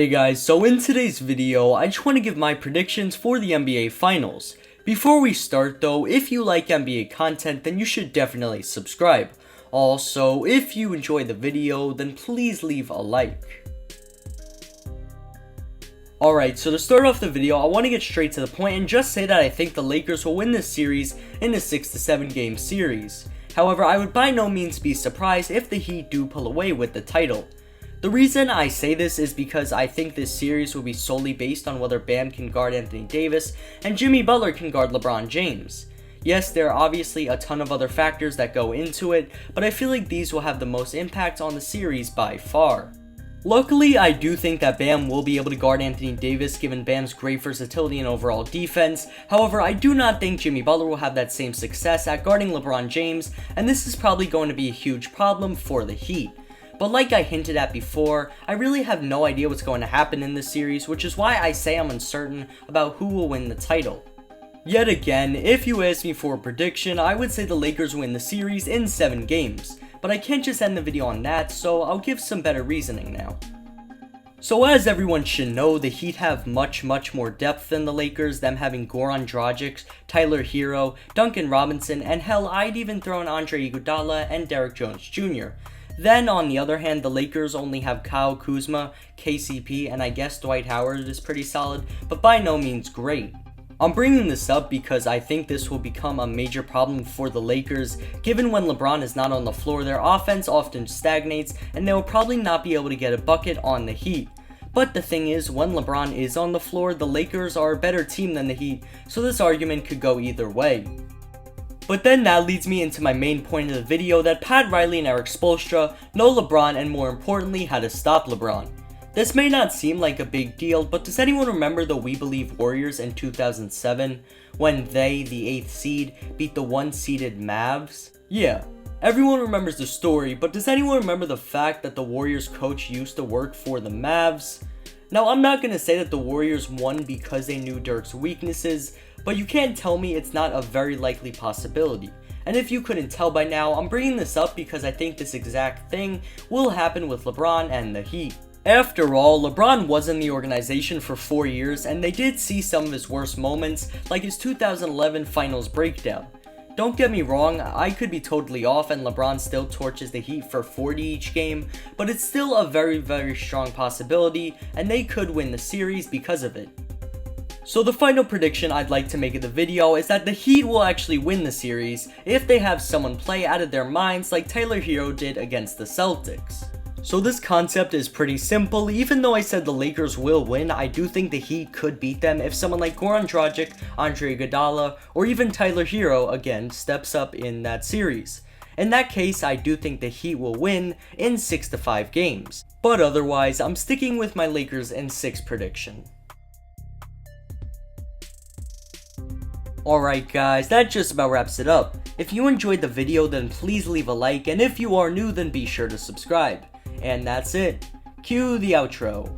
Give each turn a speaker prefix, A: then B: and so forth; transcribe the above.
A: Hey guys, so in today's video, I just want to give my predictions for the NBA Finals. Before we start though, if you like NBA content, then you should definitely subscribe. Also, if you enjoy the video, then please leave a like. Alright, so to start off the video, I want to get straight to the point and just say that I think the Lakers will win this series in a 6 to 7 game series. However, I would by no means be surprised if the Heat do pull away with the title. The reason I say this is because I think this series will be solely based on whether Bam can guard Anthony Davis and Jimmy Butler can guard LeBron James. Yes, there are obviously a ton of other factors that go into it, but I feel like these will have the most impact on the series by far. Luckily, I do think that Bam will be able to guard Anthony Davis given Bam's great versatility and overall defense. However, I do not think Jimmy Butler will have that same success at guarding LeBron James, and this is probably going to be a huge problem for the Heat. But like I hinted at before, I really have no idea what's going to happen in this series, which is why I say I'm uncertain about who will win the title. Yet again, if you ask me for a prediction, I would say the Lakers win the series in 7 games. But I can't just end the video on that, so I'll give some better reasoning now. So as everyone should know, the Heat have much more depth than the Lakers, them having Goran Dragic, Tyler Hero, Duncan Robinson, and hell, I'd even throw in Andre Iguodala and Derrick Jones Jr. Then, on the other hand, the Lakers only have Kyle Kuzma, KCP, and I guess Dwight Howard is pretty solid, but by no means great. I'm bringing this up because I think this will become a major problem for the Lakers, given when LeBron is not on the floor, their offense often stagnates, and they will probably not be able to get a bucket on the Heat. But the thing is, when LeBron is on the floor, the Lakers are a better team than the Heat, so this argument could go either way. But then that leads me into my main point of the video, that Pat Riley and Erik Spoelstra know LeBron and more importantly how to stop LeBron. This may not seem like a big deal, but does anyone remember the We Believe Warriors in 2007 when they, the 8th seed, beat the 1-seeded Mavs? Yeah, everyone remembers the story, but does anyone remember the fact that the Warriors coach used to work for the Mavs? Now, I'm not going to say that the Warriors won because they knew Dirk's weaknesses, but you can't tell me it's not a very likely possibility. And if you couldn't tell by now, I'm bringing this up because I think this exact thing will happen with LeBron and the Heat. After all, LeBron was in the organization for 4 years, and they did see some of his worst moments, like his 2011 Finals breakdown. Don't get me wrong, I could be totally off and LeBron still torches the Heat for 40 each game, but it's still a very strong possibility, and they could win the series because of it. So the final prediction I'd like to make of the video is that the Heat will actually win the series if they have someone play out of their minds like Tyler Hero did against the Celtics. So this concept is pretty simple. Even though I said the Lakers will win, I do think the Heat could beat them if someone like Goran Dragic, Andre Iguodala, or even Tyler Hero again steps up in that series. In that case, I do think the Heat will win in 6 to 5 games. But otherwise, I'm sticking with my Lakers in 6 prediction. Alright guys, that just about wraps it up. If you enjoyed the video, then please leave a like, and if you are new, then be sure to subscribe. And that's it. Cue the outro.